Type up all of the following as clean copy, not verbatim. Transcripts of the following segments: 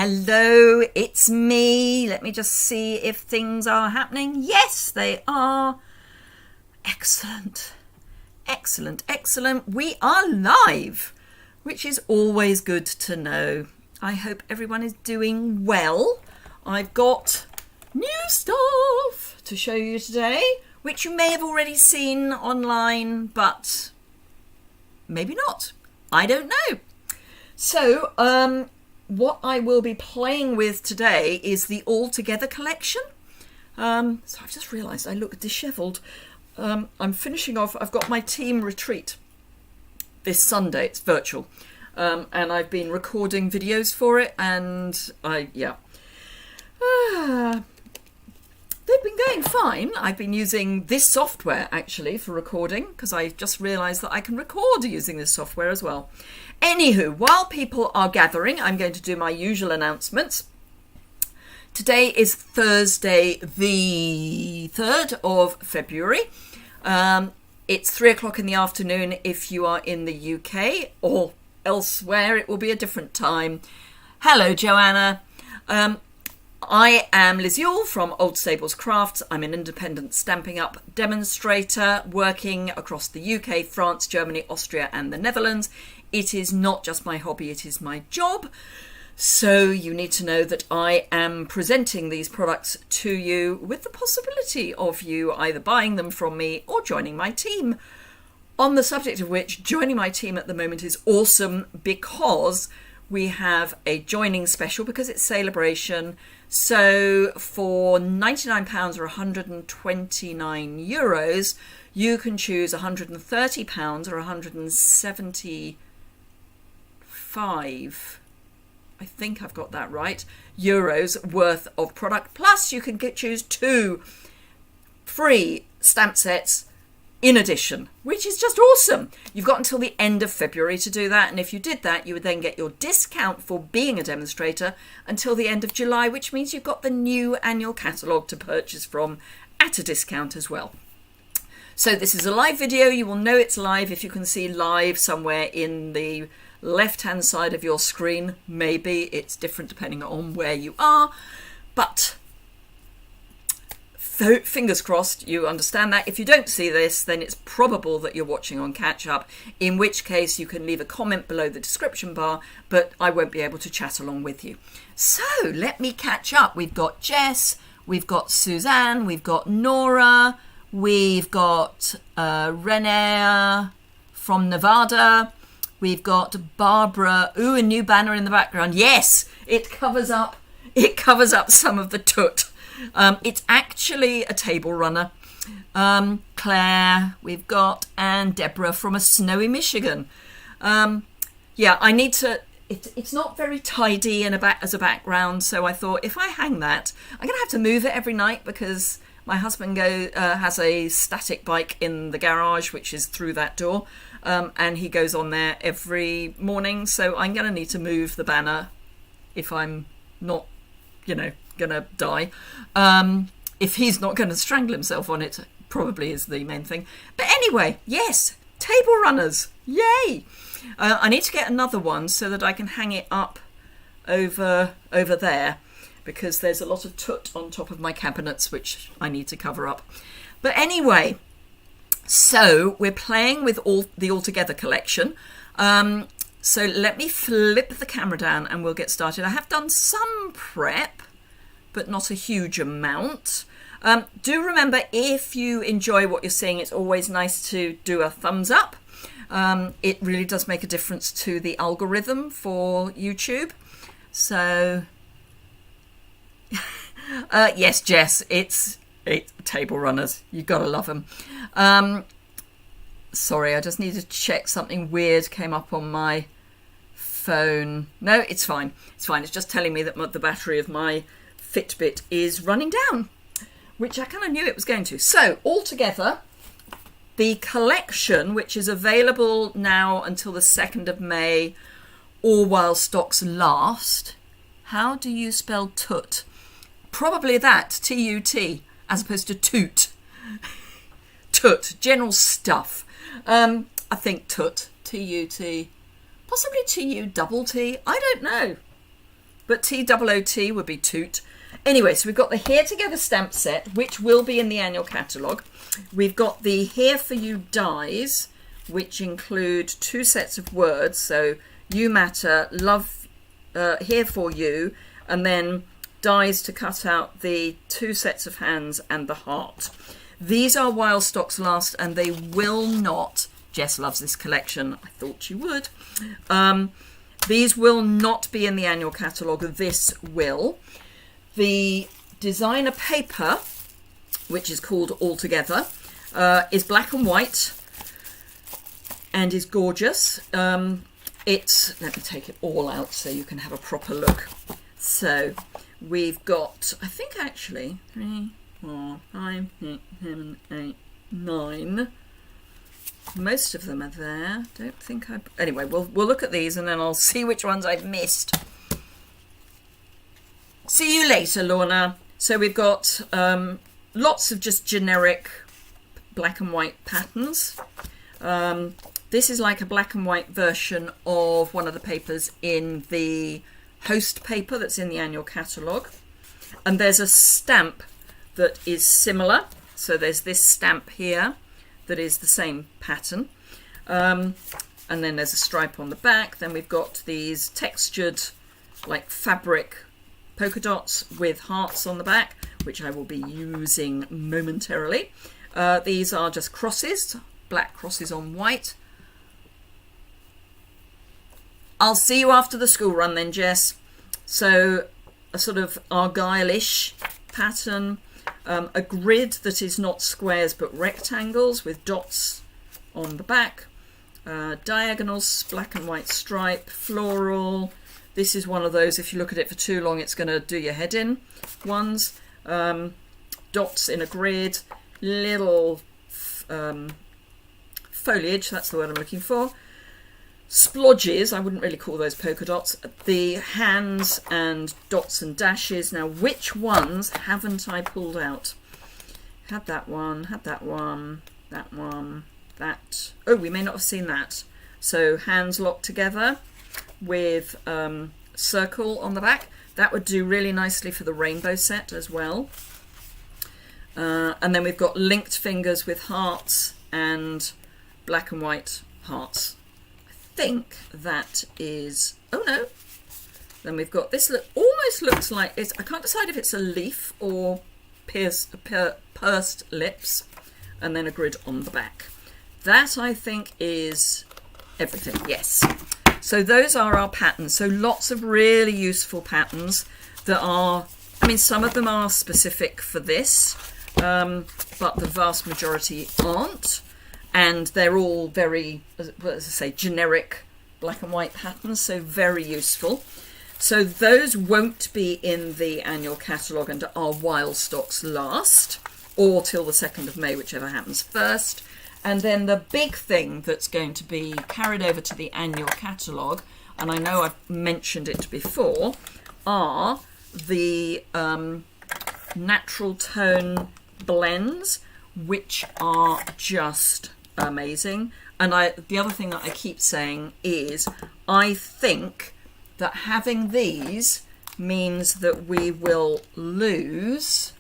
Hello, it's me. Let me just see if things are happening. Yes, they are. Excellent. Excellent, excellent. We are live, which is always good to know. I hope everyone is doing well. I've got new stuff to show you today, which you may have already seen online, but maybe not. I don't know. So, what I will be playing with today is the All Together collection. So I've just realised I look dishevelled. I'm finishing off. I've got my team retreat this Sunday. It's virtual. And I've been recording videos for it. And they've been going fine. I've been using this software actually for recording because I just realised that I can record using this software as well. Anywho, while people are gathering, I'm going to do my usual announcements. Today is Thursday, the 3rd of February. It's 3 o'clock in the afternoon if you are in the UK, or elsewhere it will be a different time. Hello, Joanna. I am Liz Yuille from Old Stables Crafts. I'm an independent Stampin' Up demonstrator working across the UK, France, Germany, Austria and the Netherlands. It is not just my hobby, it is my job. So you need to know that I am presenting these products to you with the possibility of you either buying them from me or joining my team. On the subject of which, joining my team at the moment is awesome because we have a joining special because it's celebration. So for £99 or €129, you can choose £130 or £175. I think I've got that right, euros worth of product. Plus you can choose 2 free stamp sets in addition, which is just awesome. You've got until the end of February to do that. And if you did that, you would then get your discount for being a demonstrator until the end of July, which means you've got the new annual catalogue to purchase from at a discount as well. So this is a live video. You will know it's live if you can see live somewhere in the left-hand side of your screen. Maybe it's different depending on where you are, but fingers crossed you understand that. If you don't see this, then it's probable that you're watching on catch up, in which case you can leave a comment below the description bar, but I won't be able to chat along with you. So let me catch up. We've got Jess, we've got Suzanne, we've got Nora, we've got Renee from Nevada, we've got Barbara. Ooh, a new banner in the background. Yes, it covers up some of the toot. It's actually a table runner. Claire, we've got, and Deborah from a snowy Michigan. I need to. It's not very tidy as a background, so I thought if I hang that, I'm gonna have to move it every night because my husband has a static bike in the garage, which is through that door. And he goes on there every morning, so I'm going to need to move the banner if I'm not, going to die. If he's not going to strangle himself on it, probably is the main thing. But anyway, yes, table runners, yay! I need to get another one so that I can hang it up over there, because there's a lot of toot on top of my cabinets, which I need to cover up. But anyway, so we're playing with the All Together collection. So let me flip the camera down and we'll get started. I have done some prep, but not a huge amount. Do remember, if you enjoy what you're seeing, it's always nice to do a thumbs up. It really does make a difference to the algorithm for YouTube. So, yes, Jess, it's table runners. You've got to love them. Sorry, I just need to check something weird came up on my phone. No, it's fine. It's fine. It's just telling me that the battery of my Fitbit is running down, which I kind of knew it was going to. So, all together, the collection, which is available now until the 2nd of May, or while stocks last. How do you spell toot? Probably that, T-U-T, as opposed to toot. Toot, general stuff. I think toot, T-U-T. Possibly T-U-double-T. I don't know. but TOOT would be toot. Anyway, so we've got the Here Together stamp set, which will be in the annual catalogue. We've got the Here For You dies, which include 2 sets of words. So you matter, love, here for you, and then dies to cut out the 2 sets of hands and the heart. These are while stocks last, and they will not, Jess loves this collection, I thought you would, these will not be in the annual catalogue, this will. The designer paper, which is called All Together, is black and white and is gorgeous. Let me take it all out so you can have a proper look. So we've got, I think actually, 3, 4, 5, 6, 7, 8, 9. Most of them are there. Don't think anyway, we'll look at these and then I'll see which ones I've missed. See you later, Lorna. So we've got lots of just generic black and white patterns. This is like a black and white version of one of the papers in the host paper that's in the annual catalogue. And there's a stamp that is similar. So there's this stamp here that is the same pattern. And then there's a stripe on the back. Then we've got these textured like fabric polka dots with hearts on the back, which I will be using momentarily. These are just crosses, black crosses on white. I'll see you after the school run then, Jess. So a sort of Argyle-ish pattern, a grid that is not squares but rectangles with dots on the back, diagonals, black and white stripe, floral. This is one of those, if you look at it for too long, it's going to do your head in ones. Dots in a grid, little foliage, that's the word I'm looking for. Splodges, I wouldn't really call those polka dots. The hands and dots and dashes. Now, which ones haven't I pulled out? Had that one, that one. That. Oh, we may not have seen that. So hands locked together with circle on the back. That would do really nicely for the rainbow set as well. And then we've got linked fingers with hearts and black and white hearts. I think that is, oh no. Then we've got this, almost looks like, I can't decide if it's a leaf or pursed lips, and then a grid on the back. That I think is everything, yes. So those are our patterns. So lots of really useful patterns that are, I mean, some of them are specific for this, but the vast majority aren't. And they're all very, as I say, generic black and white patterns, so very useful. So those won't be in the annual catalogue and are while stocks last, or till the 2nd of May, whichever happens first. And then the big thing that's going to be carried over to the annual catalogue, and I know I've mentioned it before, are the natural tone blends, which are just amazing. And the other thing that I keep saying is I think that having these means that we will lose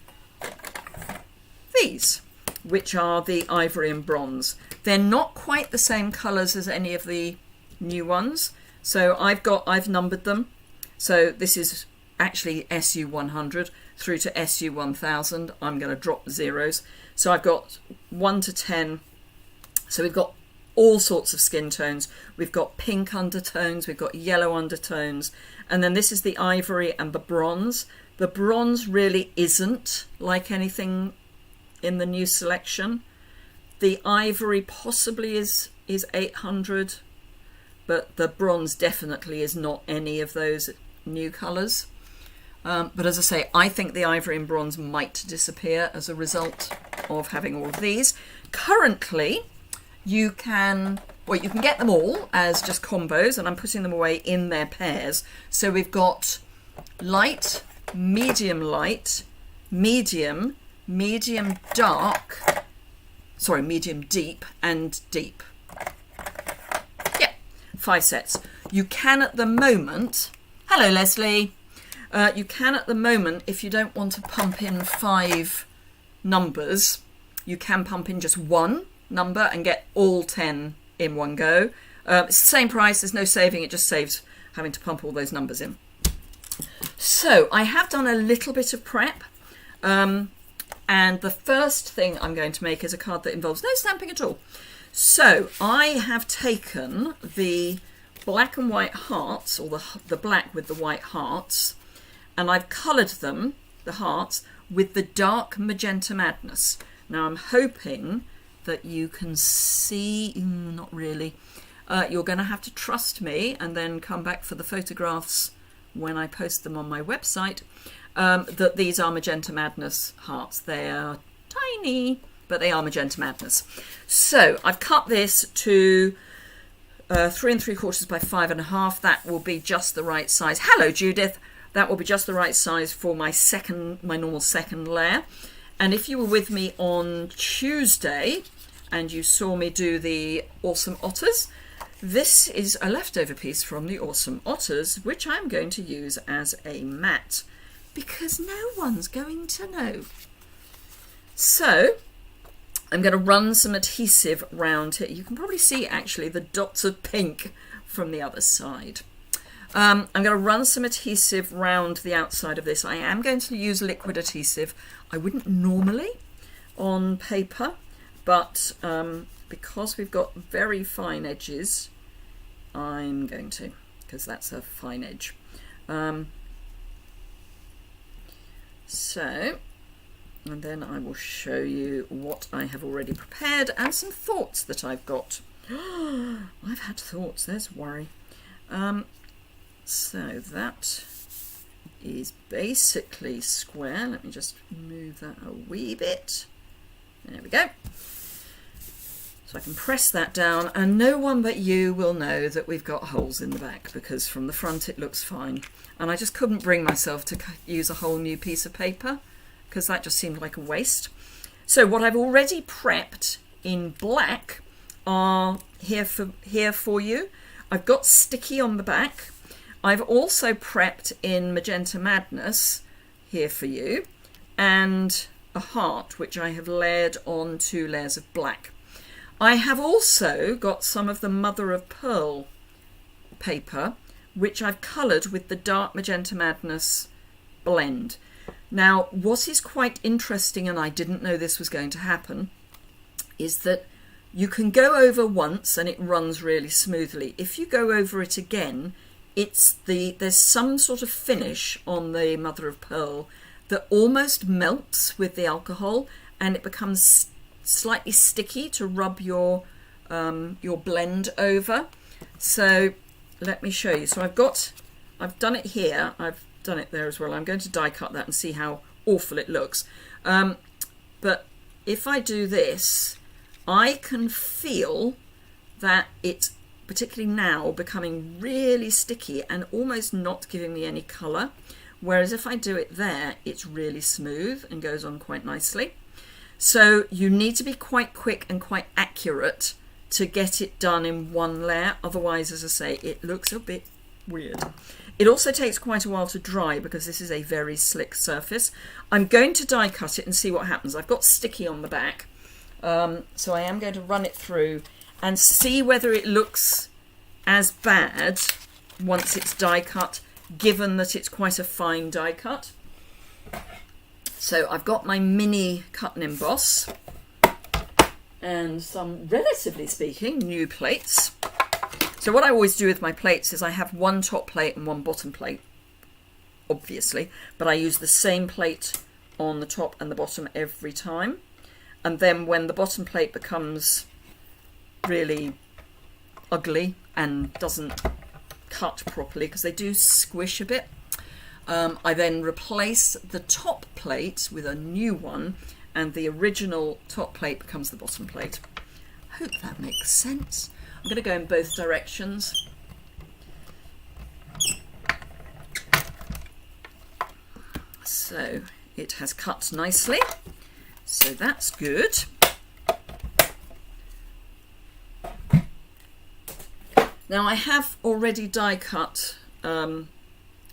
these, which are the ivory and bronze. They're not quite the same colours as any of the new ones. So I've numbered them. So this is actually SU 100 through to SU 1000. I'm going to drop the zeros. So I've got 1 to 10. So we've got all sorts of skin tones. We've got pink undertones, we've got yellow undertones, and then this is the ivory and the bronze. The bronze really isn't like anything in the new selection. The ivory possibly is 800, but the bronze definitely is not any of those new colours. But as I say, I think the ivory and bronze might disappear as a result of having all of these. Currently, you can get them all as just combos, and I'm putting them away in their pairs. So we've got light, medium, medium deep, and deep. Yeah, 5 sets. You can at the moment, hello Leslie, You can at the moment, if you don't want to pump in 5 numbers, you can pump in just 1 number and get all 10 in one go. It's the same price, there's no saving, it just saves having to pump all those numbers in. So I have done a little bit of prep, and the first thing I'm going to make is a card that involves no stamping at all. So I have taken the black and white hearts, or the black with the white hearts, and I've coloured them, the hearts, with the dark Magenta Madness. Now I'm hoping that you can see, not really, you're going to have to trust me and then come back for the photographs when I post them on my website, that these are Magenta Madness hearts. They are tiny, but they are Magenta Madness. So I've cut this to 3 3/4 by 5.5. That will be just the right size. Hello, Judith. That will be just the right size for my normal second layer. And if you were with me on Tuesday and you saw me do the Awesome Otters, this is a leftover piece from the Awesome Otters, which I'm going to use as a mat because no one's going to know. So I'm going to run some adhesive round here. You can probably see actually the dots of pink from the other side. I'm going to run some adhesive round the outside of this. I am going to use liquid adhesive. I wouldn't normally on paper, but because we've got very fine edges, I'm going to, because that's a fine edge. So, and then I will show you what I have already prepared and some thoughts that I've got. I've had thoughts, there's worry. So that is basically square. Let me just move that a wee bit. There we go. So I can press that down and no one but you will know that we've got holes in the back because from the front it looks fine. And I just couldn't bring myself to use a whole new piece of paper because that just seemed like a waste. So what I've already prepped in black are here for you. I've got sticky on the back. I've also prepped in Magenta Madness here for you, and a heart which I have layered on 2 layers of black. I have also got some of the Mother of Pearl paper which I've coloured with the dark Magenta Madness blend. Now what is quite interesting, and I didn't know this was going to happen, is that you can go over once and it runs really smoothly. If you go over it again, there's some sort of finish on the Mother of Pearl that almost melts with the alcohol and it becomes slightly sticky to rub your blend over. So let me show you. So I've done it here, I've done it there as well. I'm going to die cut that and see how awful it looks. But if I do this, I can feel that it's particularly now becoming really sticky and almost not giving me any colour, whereas if I do it there it's really smooth and goes on quite nicely. So you need to be quite quick and quite accurate to get it done in one layer, otherwise, as I say, it looks a bit weird. It also takes quite a while to dry because this is a very slick surface. I'm going to die cut it and see what happens. I've got sticky on the back, so I am going to run it through and see whether it looks as bad once it's die cut, given that it's quite a fine die cut. So I've got my mini cut and emboss and some, relatively speaking, new plates. So what I always do with my plates is I have one top plate and one bottom plate, obviously, but I use the same plate on the top and the bottom every time. And then when the bottom plate becomes really ugly and doesn't cut properly, because they do squish a bit, I then replace the top plate with a new one and the original top plate becomes the bottom plate. I hope that makes sense. I'm going to go in both directions. So it has cut nicely, so that's good. Now I have already die cut a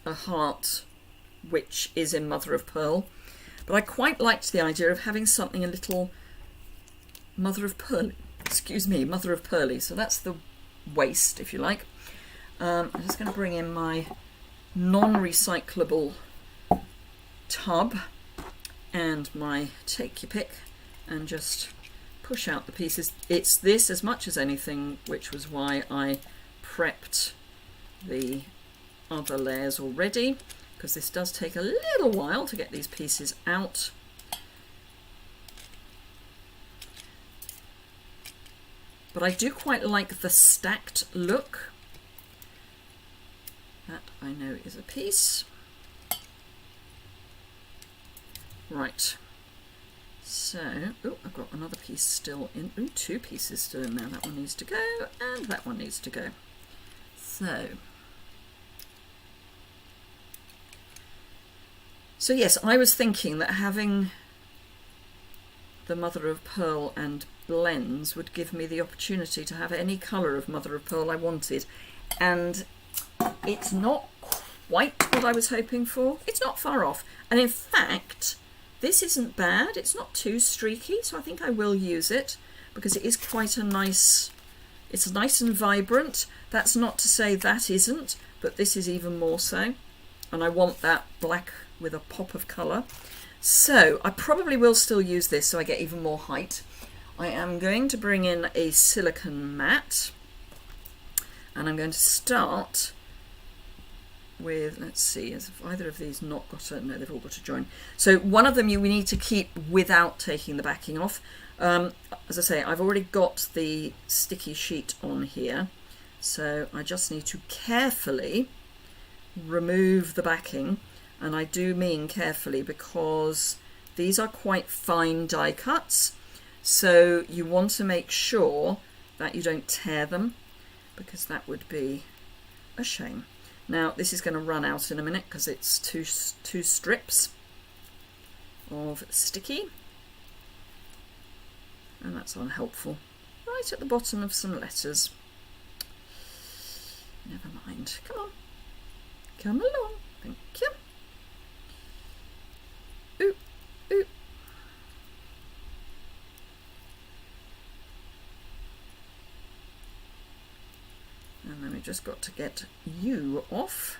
heart which is in mother of pearl, but I quite liked the idea of having something a little mother of pearl, mother of pearly. So that's the waist, if you like. I'm just going to bring in my non-recyclable tub and my take your pick and just push out the pieces. It's this as much as anything, which was why I prepped the other layers already, because this does take a little while to get these pieces out. But I do quite like the stacked look. That I know is a piece. Right. So, oh, I've got another piece still in. Oh, two pieces still in there. That one needs to go, and that one needs to go. So yes, I was thinking that having the mother of pearl and blends would give me the opportunity to have any colour of mother of pearl I wanted, and it's not quite what I was hoping for. It's not far off, and in fact this isn't bad. It's not too streaky, so I think I will use it because it is quite a nice, it's nice and vibrant. That's not to say that isn't, but this is even more so, and I want that black with a pop of colour. So I probably will still use this so I get even more height. I am going to bring in a silicone mat, and I'm going to start with, let's see, has either of these not got a, no, they've all got a join. So one of them we need to keep without taking the backing off. As I say, I've already got the sticky sheet on here, so I just need to carefully remove the backing, and I do mean carefully because these are quite fine die cuts, so you want to make sure that you don't tear them, because that would be a shame. Now this is going to run out in a minute because it's two strips of sticky, and that's unhelpful. Right at the bottom of some letters. Never mind. Come on. Come along. Thank you. Ooh, ooh. And then we just got to get you off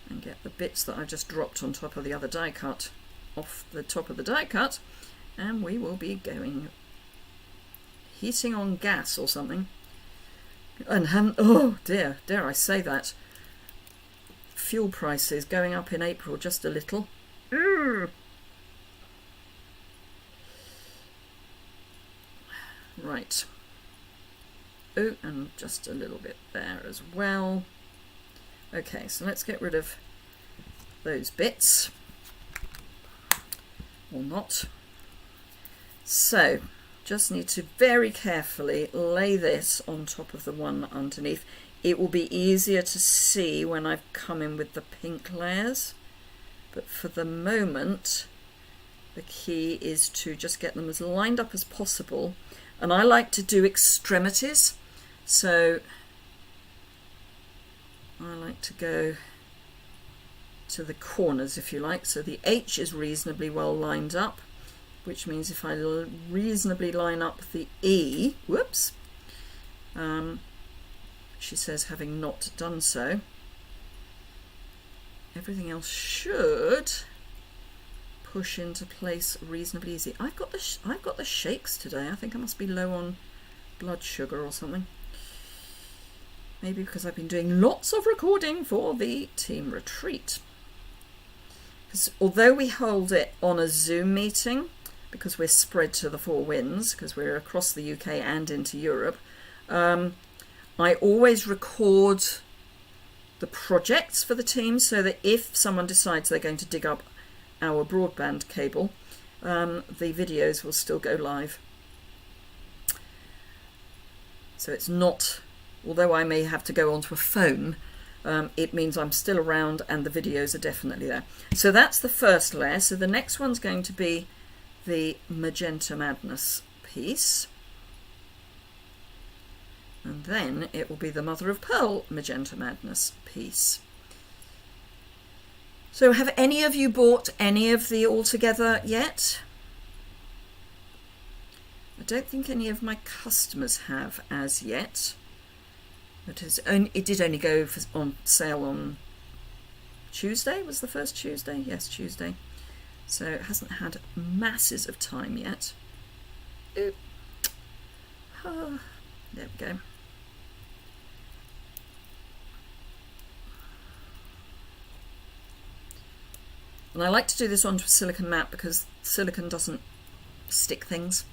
and get the bits that I just dropped on top of the other die cut off the top of the die cut, and we will be going heating on gas or something. And oh dear, dare I say that, fuel prices going up in April just a little. Right. Oh, and just a little bit there as well. Okay, so let's get rid of those bits, or not. So just need to very carefully lay this on top of the one underneath. It will be easier to see when I've come in with the pink layers, but for the moment the key is to just get them as lined up as possible. And I like to do extremities, so I like to go to the corners, if you like. So the H is reasonably well lined up, which means if I reasonably line up the E, whoops, she says having not done so, everything else should push into place reasonably easy. I've got the shakes today. I think I must be low on blood sugar or something. Maybe because I've been doing lots of recording for the team retreat. Because although we hold it on a Zoom meeting, because we're spread to the four winds, because we're across the UK and into Europe, I always record the projects for the team so that if someone decides they're going to dig up our broadband cable, the videos will still go live. So it's not, although I may have to go onto a phone, it means I'm still around and the videos are definitely there. So that's the first layer. So the next one's going to be the Magenta Madness piece, and then it will be the Mother of Pearl Magenta Madness piece. So have any of you bought any of the Altogether yet? I don't think any of my customers have as yet. It did only go on sale on Tuesday. Was the first Tuesday? Yes, Tuesday. So it hasn't had masses of time yet. Oop. Oh, there we go. And I like to do this onto a silicone mat because silicone doesn't stick things.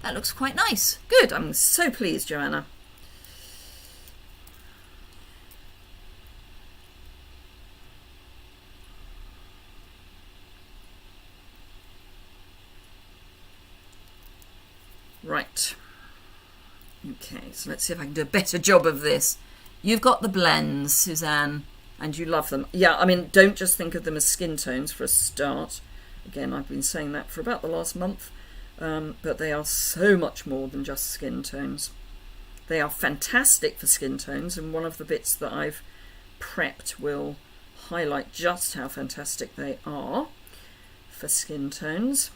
That looks quite nice. Good, I'm so pleased, Joanna. Right. Okay, so let's see if I can do a better job of this. You've got the blends, Suzanne, and you love them. Yeah, I mean, don't just think of them as skin tones for a start. Again, I've been saying that for about the last month, but they are so much more than just skin tones. They are fantastic for skin tones, and one of the bits that I've prepped will highlight just how fantastic they are for skin tones.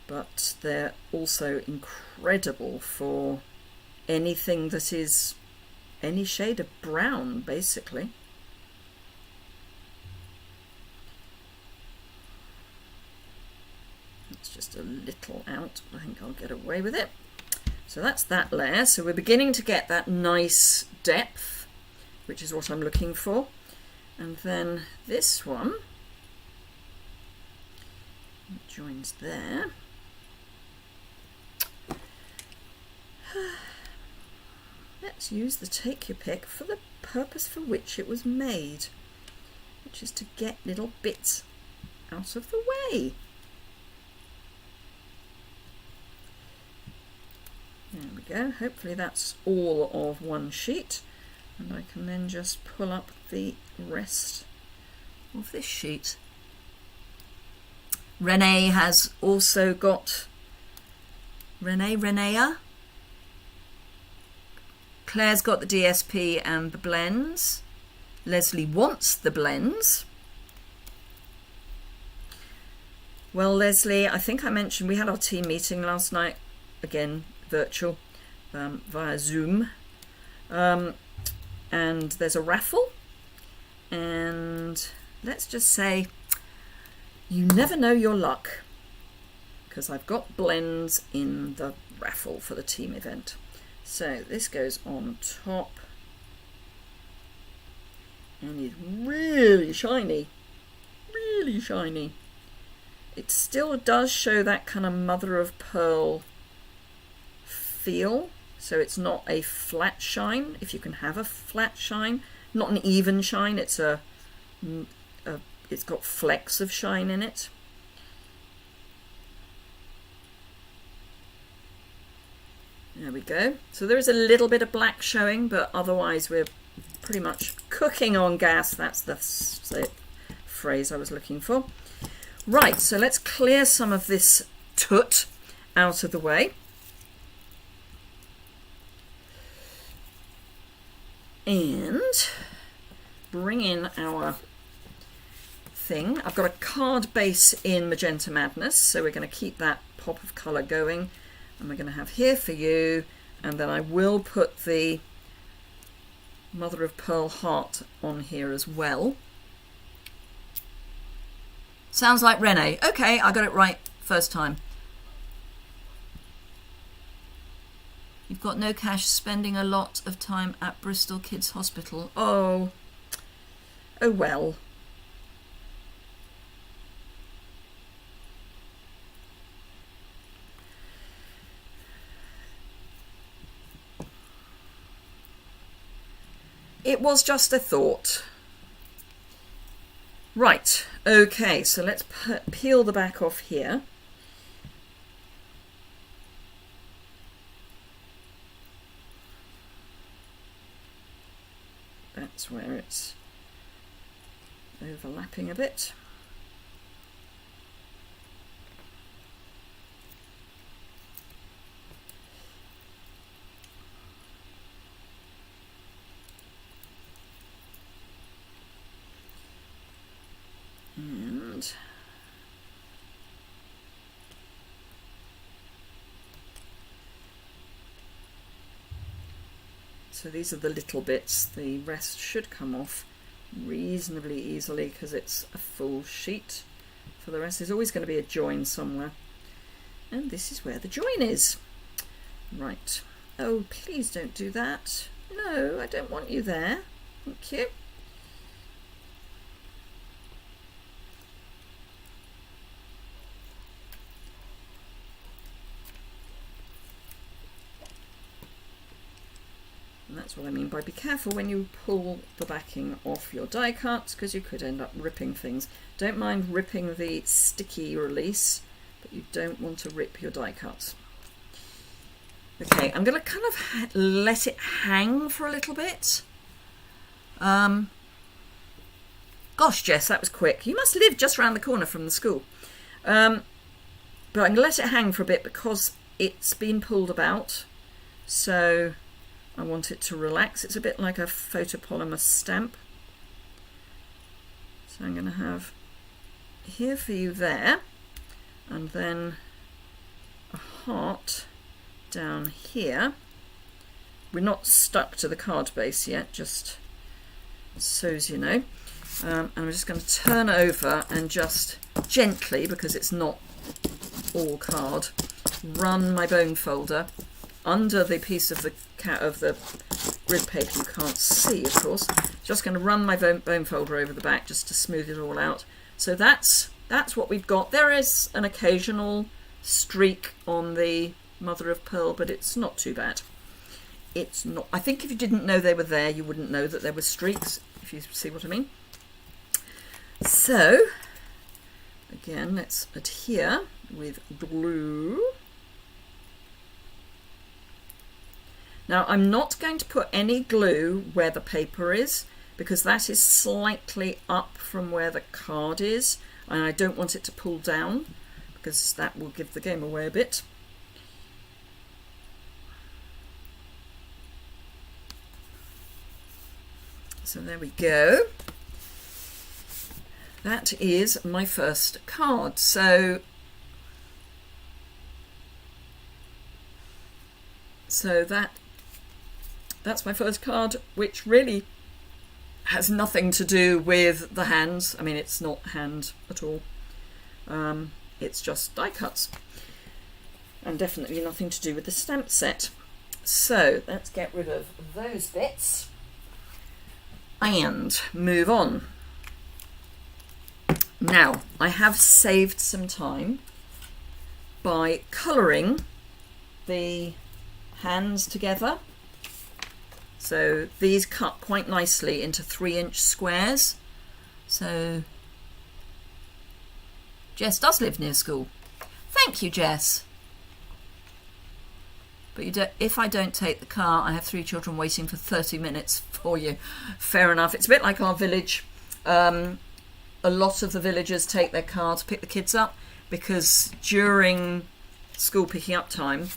But they're also incredible for anything that is any shade of brown, basically. It's just a little out, but I think I'll get away with it. So that's that layer. So we're beginning to get that nice depth, which is what I'm looking for. And then this one joins there. Let's use the take your pick for the purpose for which it was made, which is to get little bits out of the way. There we go. Hopefully that's all of one sheet, and I can then just pull up the rest of this sheet. Renee has also got Renea. Claire's got the DSP and the blends. Leslie wants the blends. Well, Leslie, I think I mentioned we had our team meeting last night, again, virtual, via Zoom. And there's a raffle. And let's just say, you never know your luck, because I've got blends in the raffle for the team event. So this goes on top and is really shiny, really shiny. It still does show that kind of mother of pearl feel, so it's not a flat shine, if you can have a flat shine, not an even shine, it's got flecks of shine in it. There we go. So there is a little bit of black showing, but otherwise we're pretty much cooking on gas. That's the phrase I was looking for. Right, so let's clear some of this toot out of the way. And bring in our thing. I've got a card base in Magenta Madness, so we're going to keep that pop of colour going. And we're going to have Here For You, and then I will put the mother of pearl heart on here as well. Sounds like Renee. Okay, I got it right first time. You've got no cash, spending a lot of time at Bristol Kids Hospital. Oh well. It was just a thought. Right, okay, so let's peel the back off here. That's where it's overlapping a bit. So these are the little bits. The rest should come off reasonably easily because it's a full sheet. For the rest, there's always going to be a join somewhere. And this is where the join is. Right. Oh, please don't do that. No, I don't want you there. Thank you. And that's what I mean by be careful when you pull the backing off your die cuts, because you could end up ripping things. Don't mind ripping the sticky release, but you don't want to rip your die cuts. Okay, I'm going to kind of let it hang for a little bit. Gosh, Jess, that was quick. You must live just around the corner from the school. But I'm going to let it hang for a bit because it's been pulled about. So I want it to relax. It's a bit like a photopolymer stamp. So I'm going to have here for you there, and then a heart down here. We're not stuck to the card base yet, just so as you know. And I'm just going to turn over and just gently, because it's not all card, run my bone folder under the piece of the grid paper you can't see, of course. Just going to run my bone folder over the back just to smooth it all out. So that's what we've got. There is an occasional streak on the mother of pearl, but it's not too bad. It's not. I think if you didn't know they were there, you wouldn't know that there were streaks, if you see what I mean. So again, let's adhere with glue. Now I'm not going to put any glue where the paper is, because that is slightly up from where the card is, and I don't want it to pull down because that will give the game away a bit. So there we go. That is my first card. So that's my first card, which really has nothing to do with the hands. I mean, it's not hand at all. It's just die cuts, and definitely nothing to do with the stamp set. So let's get rid of those bits and move on. Now, I have saved some time by colouring the hands together. So these cut quite nicely into 3-inch squares. So Jess does live near school. Thank you, Jess. But you don't, if I don't take the car, I have 3 children waiting for 30 minutes for you. Fair enough. It's a bit like our village. A lot of the villagers take their car to pick the kids up, because during school picking up time,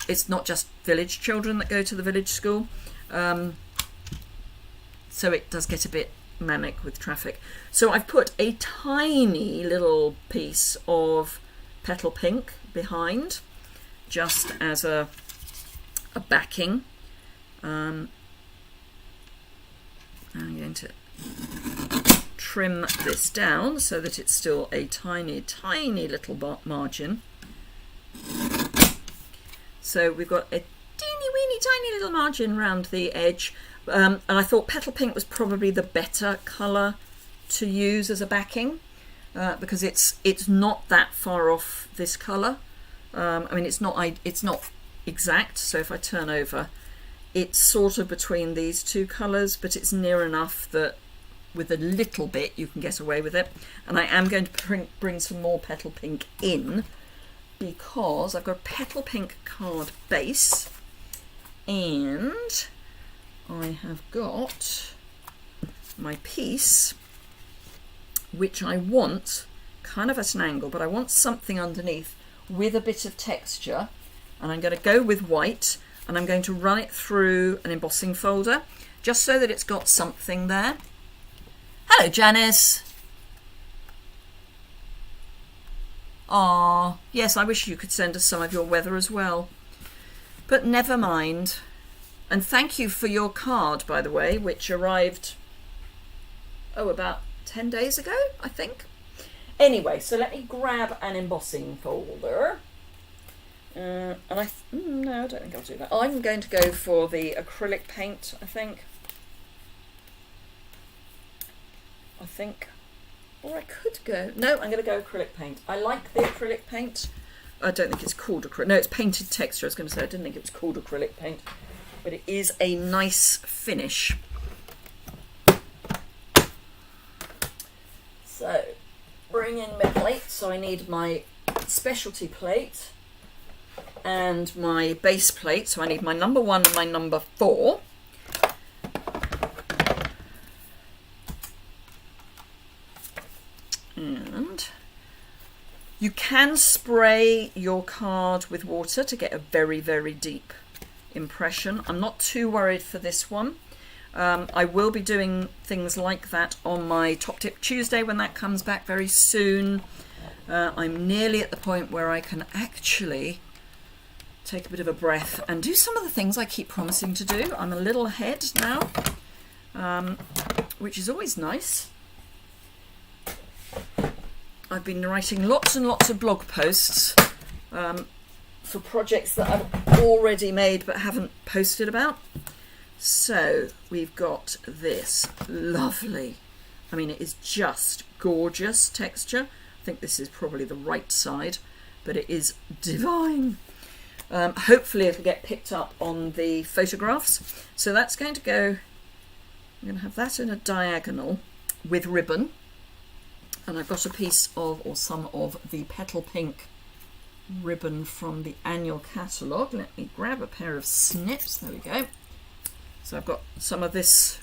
it's not just village children that go to the village school. So it does get a bit manic with traffic. So I've put a tiny little piece of petal pink behind, just as a backing. I'm going to trim this down so that it's still a tiny little margin. So we've got a tiny little margin around the edge, and I thought petal pink was probably the better colour to use as a backing, because it's not that far off this colour. I mean, it's not exact, so if I turn over, it's sort of between these two colours, but it's near enough that with a little bit you can get away with it. And I am going to bring some more petal pink in, because I've got a petal pink card base, and I have got my piece, which I want kind of at an angle, but I want something underneath with a bit of texture, and I'm going to go with white, and I'm going to run it through an embossing folder just so that it's got something there. Hello, Janice. Ah, yes, I wish you could send us some of your weather as well, but never mind. And thank you for your card, by the way, which arrived, about 10 days ago, I think. Anyway, so let me grab an embossing folder. No, I don't think I'll do that. I'm going to go for the acrylic paint, I think. Or I could go... No, I'm going to go acrylic paint. I like the acrylic paint. I don't think it's called acrylic. No, it's painted texture. I was going to say I didn't think it was called acrylic paint. But it is a nice finish. So, bring in my plate. So I need my specialty plate and my base plate. So I need my number 1 and my number 4. And you can spray your card with water to get a very, very deep impression. I'm not too worried for this one. I will be doing things like that on my Top Tip Tuesday when that comes back very soon. I'm nearly at the point where I can actually take a bit of a breath and do some of the things I keep promising to do. I'm a little ahead now, which is always nice. I've been writing lots and lots of blog posts for projects that I've already made but haven't posted about. So we've got this lovely, I mean it is just gorgeous texture. I think this is probably the right side, but it is divine. Hopefully it'll get picked up on the photographs. So that's going to go, I'm going to have that in a diagonal with ribbon. And I've got a piece of, or some of, the Petal Pink ribbon from the annual catalogue. Let me grab a pair of snips. There we go. So I've got some of this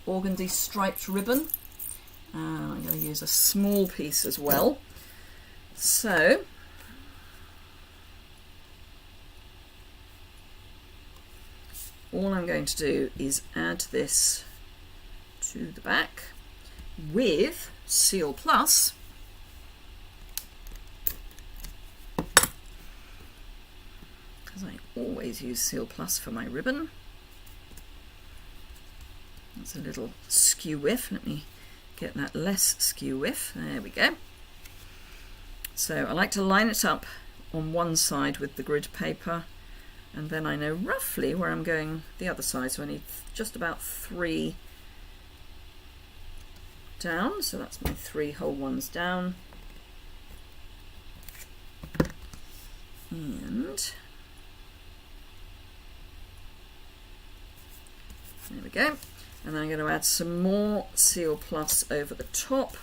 organdy striped ribbon. And I'm going to use a small piece as well. So all I'm going to do is add this to the back with Seal Plus, because I always use Seal Plus for my ribbon. That's a little skew whiff. Let me get that less skew whiff. There we go. So I like to line it up on one side with the grid paper, and then I know roughly where I'm going the other side. So I need just about 3 down, so that's my 3 whole ones down, and there we go. And then I'm going to add some more Seal Plus over the top.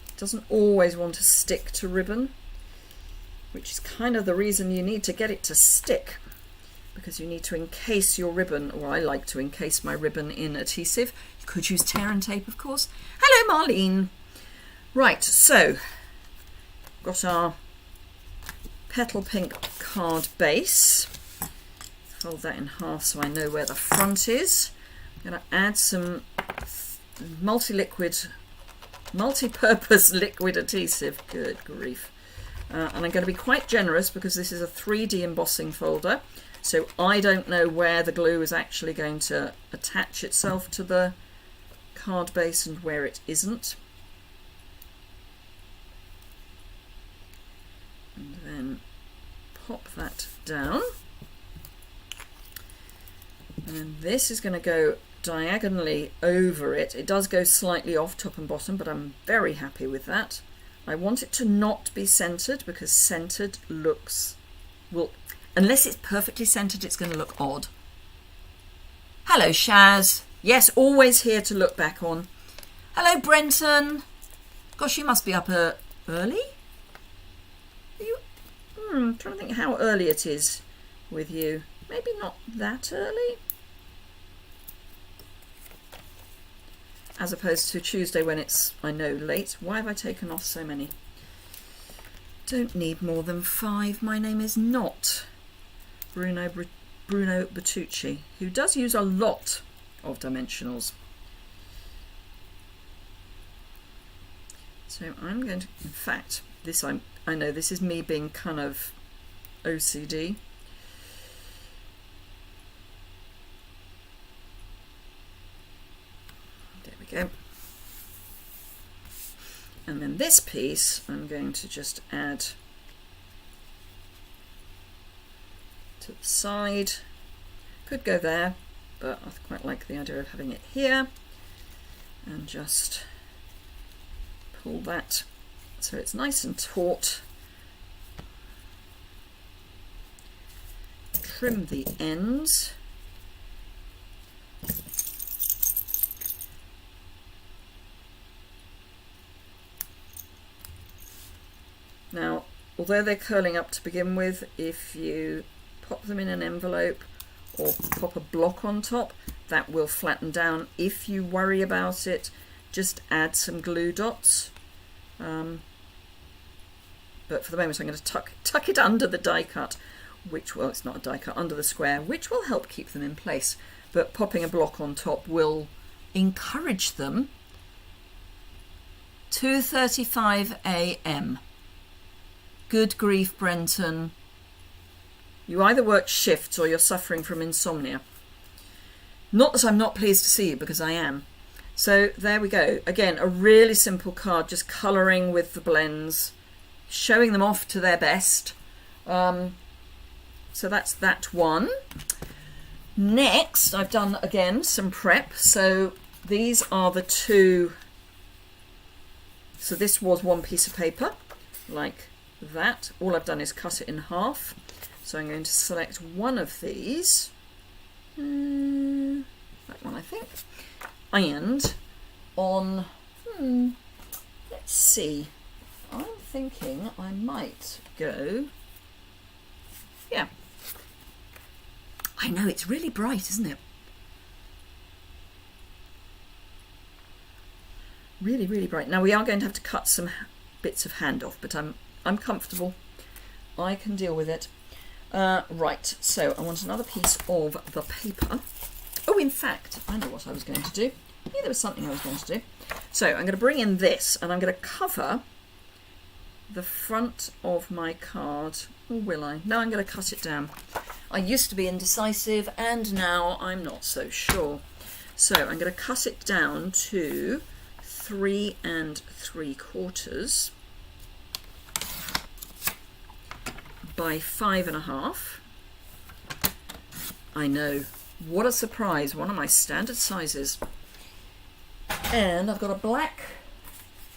It doesn't always want to stick to ribbon, which is kind of the reason you need to get it to stick, because you need to encase your ribbon, or I like to encase my ribbon in adhesive. You could use tear and tape, of course. Hello, Marlene. Right, so got our Petal Pink card base. Fold that in half so I know where the front is. I'm going to add some multi-purpose liquid adhesive. Good grief. And I'm going to be quite generous because this is a 3D embossing folder. So I don't know where the glue is actually going to attach itself to the card base and where it isn't. And then pop that down. And this is going to go diagonally over it. It does go slightly off top and bottom, but I'm very happy with that. I want it to not be centered, because centered looks, well, unless it's perfectly centered, it's going to look odd. Hello, Shaz. Yes, always here to look back on. Hello, Brenton. Gosh, you must be up early. Are you? I'm trying to think how early it is with you. Maybe not that early. As opposed to Tuesday when it's, I know, late. Why have I taken off so many? Don't need more than 5. My name is not Bruno Bertucci, who does use a lot of dimensionals. So I'm going to, in fact, this I know this is me being kind of OCD. we go. And then this piece I'm going to just add to the side. Could go there, but I quite like the idea of having it here. And just pull that so it's nice and taut. Trim the ends. Now, although they're curling up to begin with, if you pop them in an envelope or pop a block on top, that will flatten down. If you worry about it, just add some glue dots. But for the moment I'm going to tuck it under the die cut, which, well, it's not a die cut, under the square, which will help keep them in place. But popping a block on top will encourage them. 2:35 a.m. Good grief, Brenton. You either work shifts or you're suffering from insomnia. Not that I'm not pleased to see you, because I am. So there we go. Again, a really simple card, just colouring with the blends, showing them off to their best. So that's that one. Next, I've done, again, some prep. So these are the two. So this was one piece of paper, like that. All I've done is cut it in half. So I'm going to select one of these, that one I think, and on, let's see, I'm thinking I might go, yeah, I know, it's really bright, isn't it? Really, really bright. Now we are going to have to cut some bits of hand off, but I'm comfortable. I can deal with it. Right, so I want another piece of the paper. Oh, in fact, I know what I was going to do. I knew there was something I was going to do. So I'm going to bring in this, and I'm going to cover the front of my card. Or will I? No, I'm going to cut it down. I used to be indecisive, and now I'm not so sure. So I'm going to cut it down to 3 3/4 by 5.5. I know, what a surprise, one of my standard sizes. And I've got a black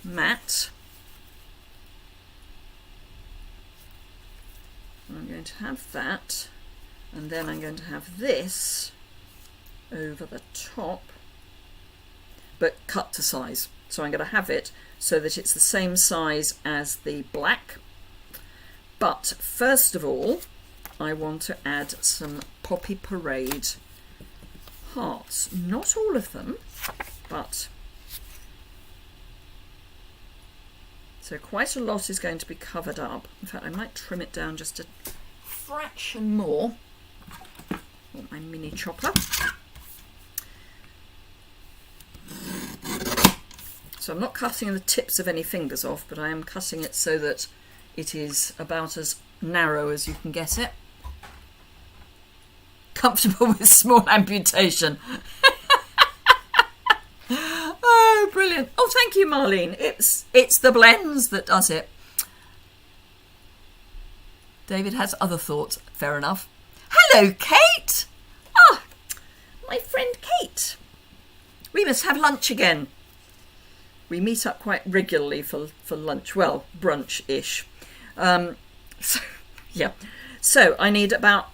mat. I'm going to have that, and then I'm going to have this over the top, but cut to size. So I'm going to have it so that it's the same size as the black. But first of all, I want to add some Poppy Parade hearts. Not all of them, but so quite a lot is going to be covered up. In fact, I might trim it down just a fraction more. Want my mini chopper. So I'm not cutting the tips of any fingers off, but I am cutting it so that it is about as narrow as you can get it. Comfortable with small amputation. Oh, brilliant. Oh, thank you, Marlene. It's the blends that does it. David has other thoughts. Fair enough. Hello, Kate. Ah, my friend Kate. We must have lunch again. We meet up quite regularly for lunch. Well, brunch-ish. So, yeah. So I need about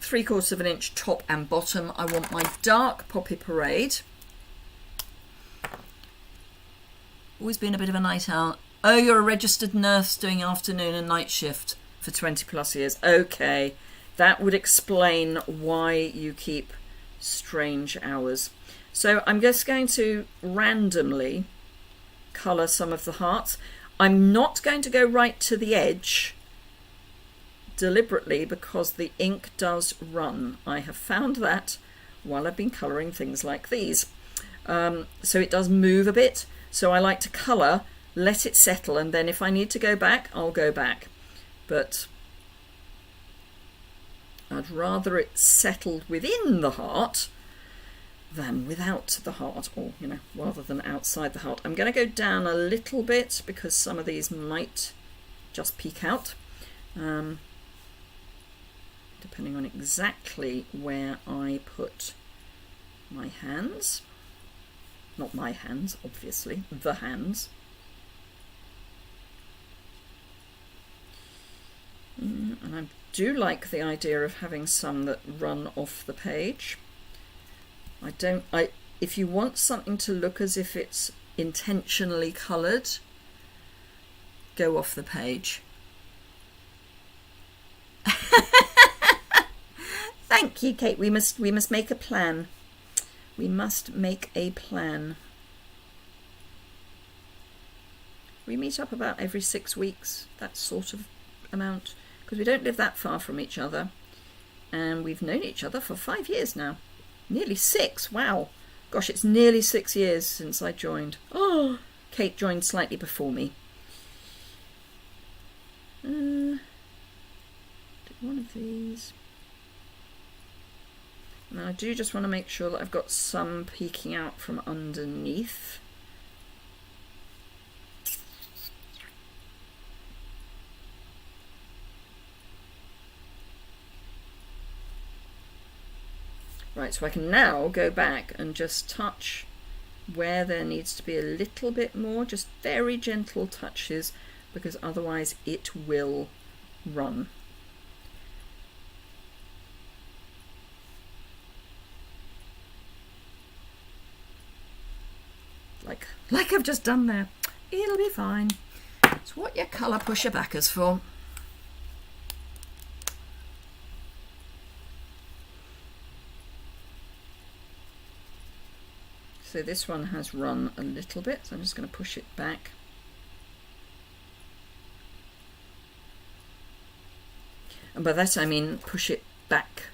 3/4 of an inch top and bottom. I want my dark Poppy Parade. Always been a bit of a night owl. Oh, you're a registered nurse doing afternoon and night shift for 20 plus years. Okay, that would explain why you keep strange hours. So I'm just going to randomly colour some of the hearts. I'm not going to go right to the edge deliberately because the ink does run. I have found that while I've been colouring things like these. So it does move a bit. So I like to colour, let it settle, and then if I need to go back, I'll go back. But I'd rather it settled within the heart than without the heart, or, you know, rather than outside the heart. I'm going to go down a little bit because some of these might just peek out, depending on exactly where I put my hands. Not my hands, obviously, the hands. And I do like the idea of having some that run off the page. If you want something to look as if it's intentionally coloured, go off the page. Thank you, Kate. We must make a plan. We must make a plan. We meet up about every 6 weeks, that sort of amount, because we don't live that far from each other, and we've known each other for 5 years now. Nearly 6, wow. Gosh, it's nearly 6 years since I joined. Oh, Kate joined slightly before me. Do one of these. Now I do just want to make sure that I've got some peeking out from underneath. Right, so I can now go back and just touch where there needs to be a little bit more, just very gentle touches, because otherwise it will run. Like I've just done there. It'll be fine. It's what your colour pusher backers for. So this one has run a little bit, so I'm just going to push it back. And by that I mean push it back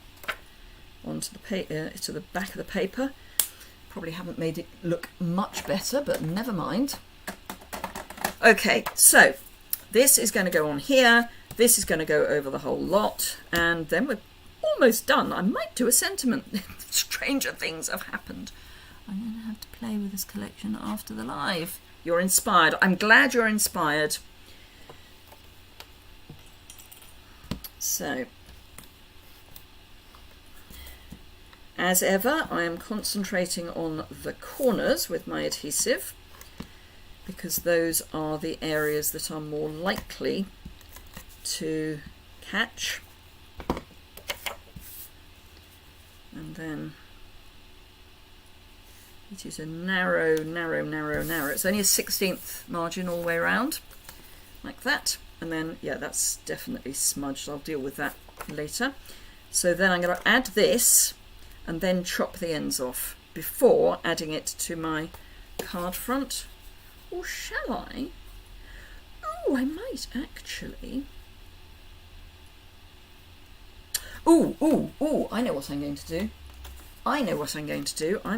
onto the to the back of the paper. Probably haven't made it look much better, but never mind. Okay, so this is going to go on here. This is going to go over the whole lot, and then we're almost done. I might do a sentiment. Stranger things have happened. I'm going to have to play with this collection after the live. You're inspired. I'm glad you're inspired. So, as ever, I am concentrating on the corners with my adhesive, because those are the areas that are more likely to catch. And then it is a narrow. It's only a 1/16 margin all the way around, like that. And then, yeah, that's definitely smudged. I'll deal with that later. So then I'm going to add this and then chop the ends off before adding it to my card front. Or shall I? Oh, I might actually. Ooh, I know what I'm going to do. I'm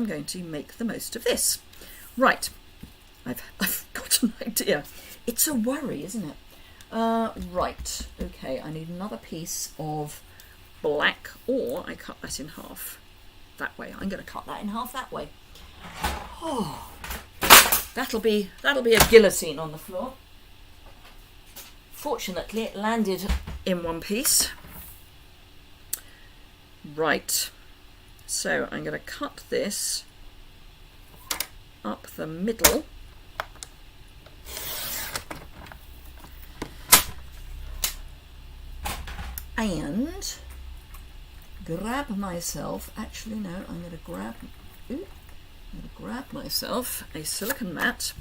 going to make the most of this. Right, I've got an idea. It's a worry, isn't it? Right, okay, I need another piece of black, or I cut that in half that way. I'm going to cut that in half that way. Oh, that'll be a guillotine on the floor. Fortunately, it landed in one piece. Right, so I'm going to cut this up the middle. And grab myself, actually no, I'm going to grab myself a silicone mat,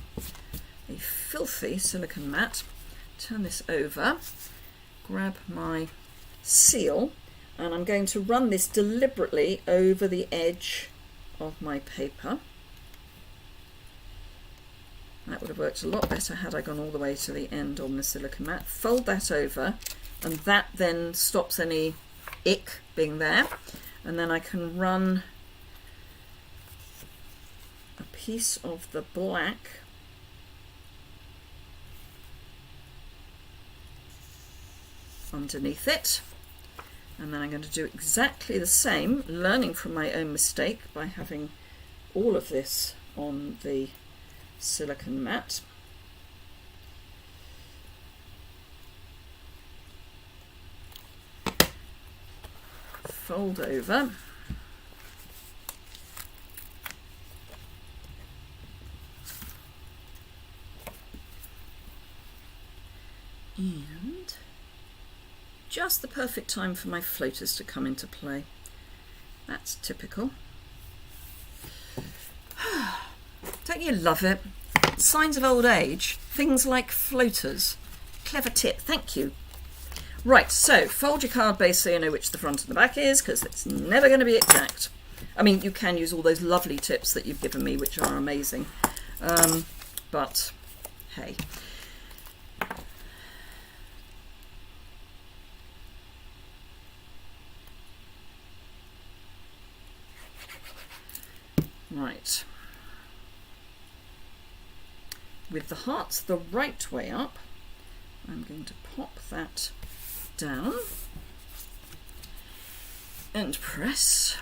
a filthy silicone mat, turn this over, grab my seal, and I'm going to run this deliberately over the edge of my paper. That would have worked a lot better had I gone all the way to the end on the silicone mat. Fold that over, and that then stops any ick being there. And then I can run a piece of the black underneath it. And then I'm going to do exactly the same, learning from my own mistake by having all of this on the silicone mat. Fold over. And just the perfect time for my floaters to come into play. That's typical. Don't you love it? Signs of old age, things like floaters. Clever tip, thank you. Right, so fold your card base so you know which the front and the back is, because it's never going to be exact. I mean, you can use all those lovely tips that you've given me, which are amazing. But, hey. Right. With the hearts the right way up, I'm going to pop that down and press.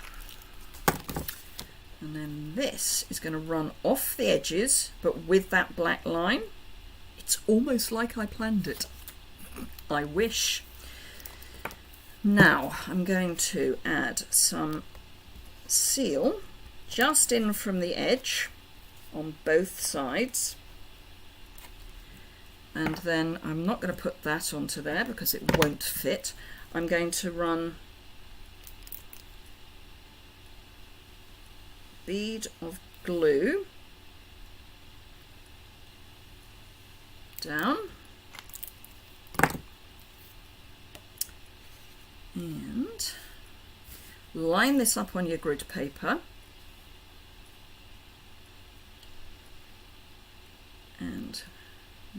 And then this is going to run off the edges, but with that black line. It's almost like I planned it. I wish. Now I'm going to add some seal just in from the edge on both sides. And then I'm not going to put that onto there because it won't fit. I'm going to run bead of glue down and line this up on your grid paper. And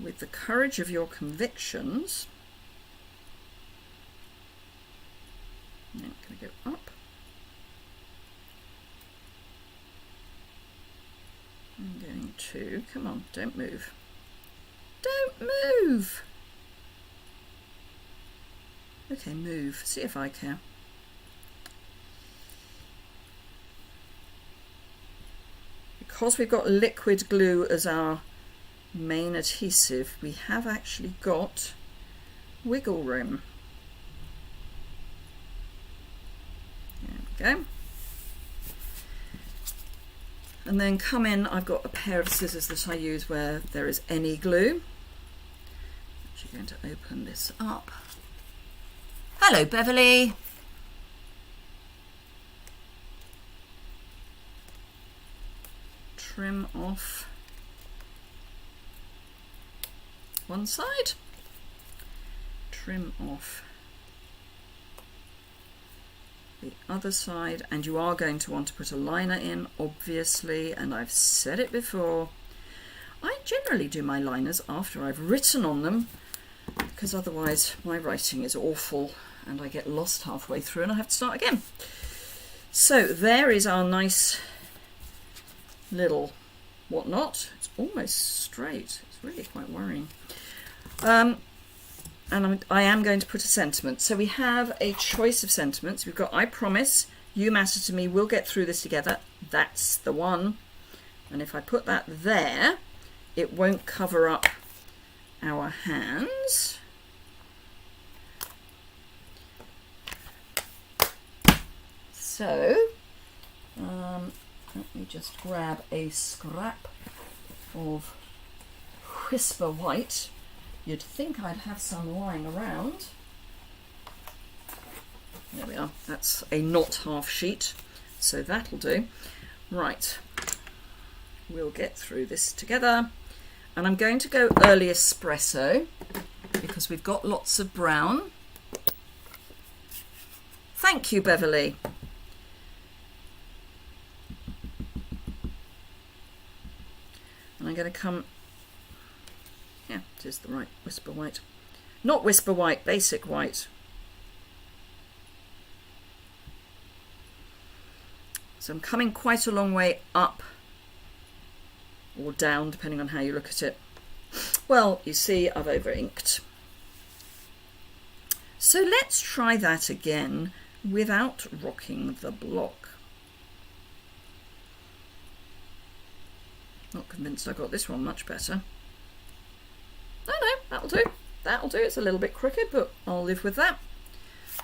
with the courage of your convictions, now I'm going to go up. I'm going to, come on, don't move. Don't move! Okay, move. See if I can. Because we've got liquid glue as our main adhesive, we have actually got wiggle room. There we go. And then come in, I've got a pair of scissors that I use where there is any glue. I'm actually going to open this up. Hello, Beverly. Trim off one side, trim off the other side, and you are going to want to put a liner in, obviously, and I've said it before, I generally do my liners after I've written on them, because otherwise my writing is awful and I get lost halfway through and I have to start again. So there is our nice little whatnot. It's almost straight. It's really quite worrying. And I am going to put a sentiment. So we have a choice of sentiments. We've got I promise, you matter to me, we'll get through this together. That's the one. And if I put that there, it won't cover up our hands. So let me just grab a scrap of Whisper White. You'd think I'd have some lying around. There we are. That's a not half sheet, so that'll do. Right, we'll get through this together. And I'm going to go early espresso because we've got lots of brown. Thank you, Beverly. And I'm going to come, yeah, it is the right Whisper White. Not Whisper White, Basic White. So I'm coming quite a long way up or down, depending on how you look at it. Well, you see, I've over-inked. So let's try that again without rocking the block. convinced I got this one much better. No, that'll do. That'll do. It's a little bit crooked, but I'll live with that.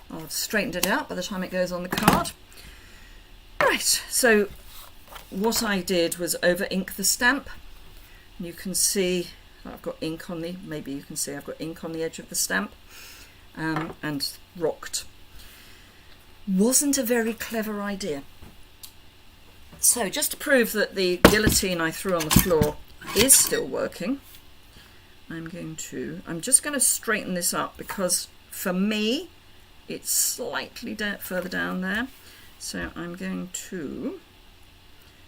I'll have straightened it out by the time it goes on the card. Right, so what I did was over ink the stamp. You can see I've got ink on the, maybe you can see I've got ink on the edge of the stamp, and rocked. Wasn't a very clever idea. So just to prove that the guillotine I threw on the floor is still working, I'm just going to straighten this up, because for me it's slightly further down there. So I'm going to,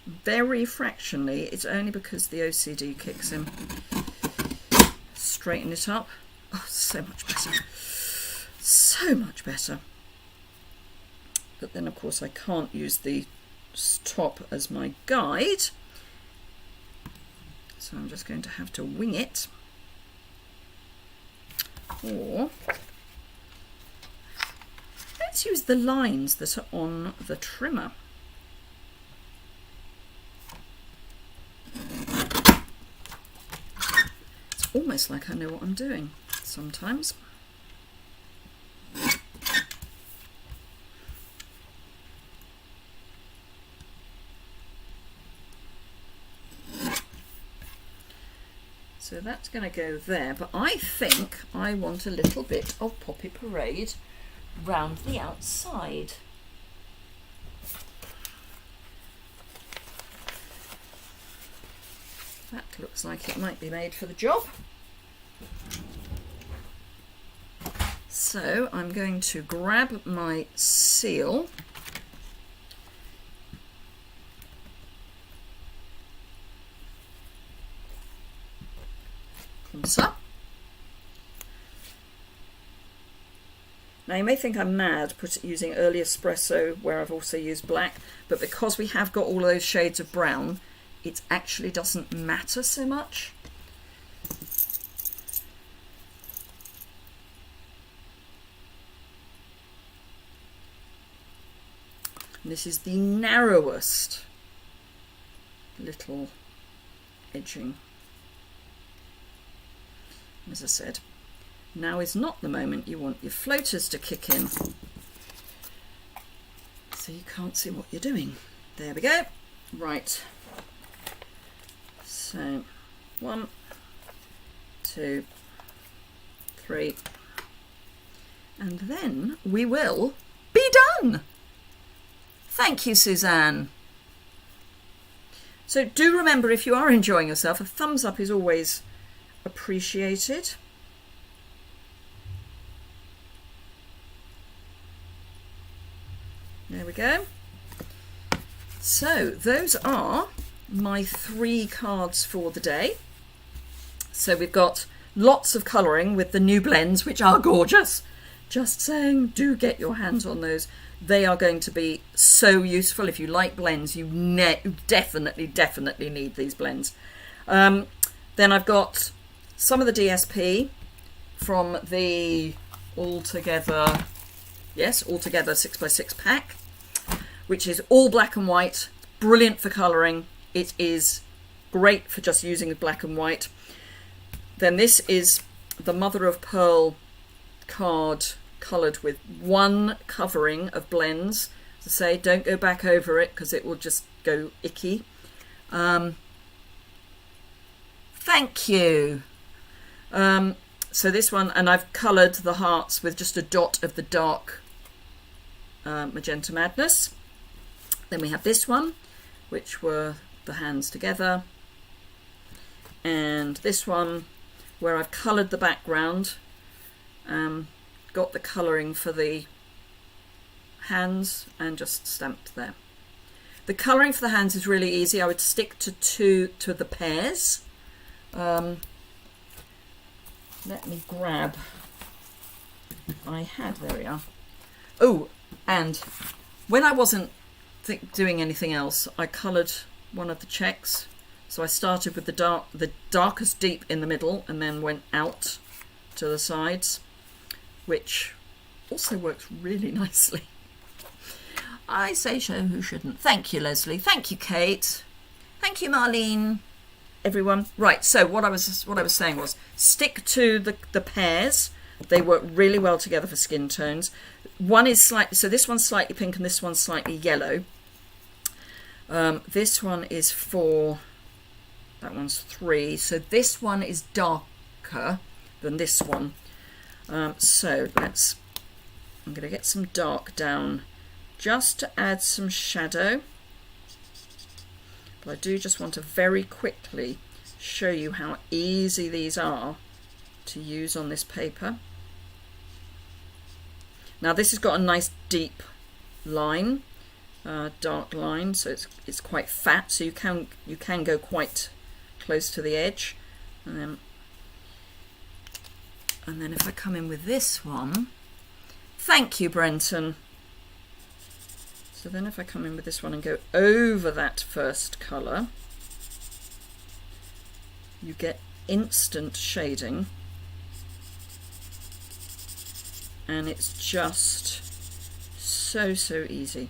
very fractionally, it's only because the OCD kicks in, straighten it up. Oh, so much better. So much better. But then of course I can't use the top as my guide. So I'm just going to have to wing it. Or let's use the lines that are on the trimmer. It's almost like I know what I'm doing sometimes. So that's going to go there, but I think I want a little bit of Poppy Parade round the outside. That looks like it might be made for the job. So I'm going to grab my seal . Up. Now you may think I'm mad using early espresso where I've also used black, but because we have got all those shades of brown, it actually doesn't matter so much. And this is the narrowest little edging. As I said, now is not the moment you want your floaters to kick in, so you can't see what you're doing. There we go. Right. So 1, 2, 3, and then we will be done. Thank you, Suzanne. So do remember, if you are enjoying yourself, a thumbs up is always appreciated. There we go. So those are my 3 cards for the day. So we've got lots of colouring with the new blends, which are gorgeous. Just saying, do get your hands on those. They are going to be so useful. If you like blends, you definitely need these blends. Then I've got some of the DSP from the Altogether 6x6 pack, which is all black and white, brilliant for colouring. It is great for just using with black and white. Then this is the Mother of Pearl card coloured with 1 covering of blends. As I say, don't go back over it because it will just go icky. Thank you. So this one, and I've coloured the hearts with just a dot of the dark Magenta Madness. Then we have this one, which were the hands together, and this one where I've coloured the background, got the colouring for the hands and just stamped there. The colouring for the hands is really easy. I would stick to the pairs. Let me grab, there we are. Oh, and when I wasn't doing anything else, I coloured one of the checks. So I started with the darkest deep in the middle and then went out to the sides, which also works really nicely. I say so, who shouldn't? Thank you, Leslie. Thank you, Kate. Thank you, Marlene. everyone. Right, so what I was saying was stick to the pairs. They work really well together for skin tones. One is slightly, so this one's slightly pink and this one's slightly yellow. This one is 4, that one's 3. So this one is darker than this one. So I'm going to get some dark down just to add some shadow. But I do just want to very quickly show you how easy these are to use on this paper. Now this has got a nice deep line, dark line, so it's quite fat, so you can go quite close to the edge. And then if I come in with this one, thank you, Brenton. So then if I come in with this one and go over that first colour, you get instant shading. And it's just so easy.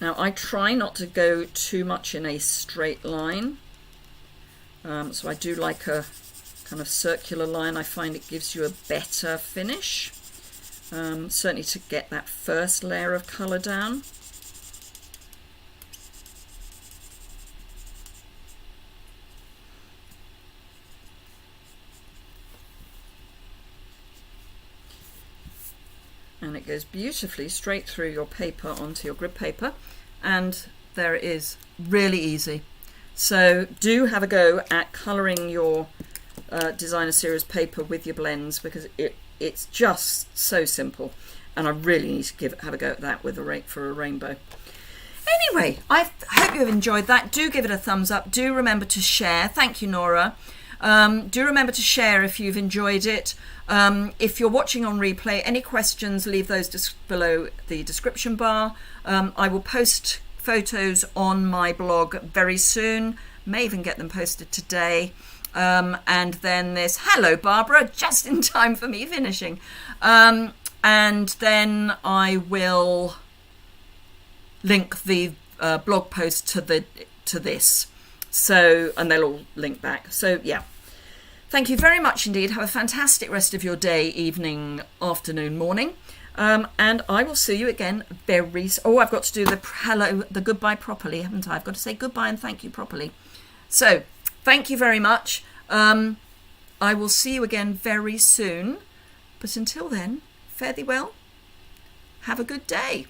Now I try not to go too much in a straight line. So I do like a kind of circular line. I find it gives you a better finish, certainly to get that first layer of colour down. And it goes beautifully straight through your paper onto your grid paper, and there it is, really easy. So do have a go at colouring your designer series paper with your blends, because it's just so simple, and I really need to have a go at that with for a rainbow. Anyway, I hope you've enjoyed that. Do give it a thumbs up. Do remember to share. Thank you, Nora. Do remember to share if you've enjoyed it. If you're watching on replay, any questions, leave those below the description bar. I will post photos on my blog very soon, may even get them posted today. And then there's hello Barbara, just in time for me finishing. And then I will link the blog post to this, so, and they'll all link back. So yeah, thank you very much indeed. Have a fantastic rest of your day, evening, afternoon, morning. And I will see you again very soon. Oh, I've got to do the goodbye properly, haven't I? I've got to say goodbye and thank you properly. So, thank you very much. I will see you again very soon. But until then, fare thee well. Have a good day.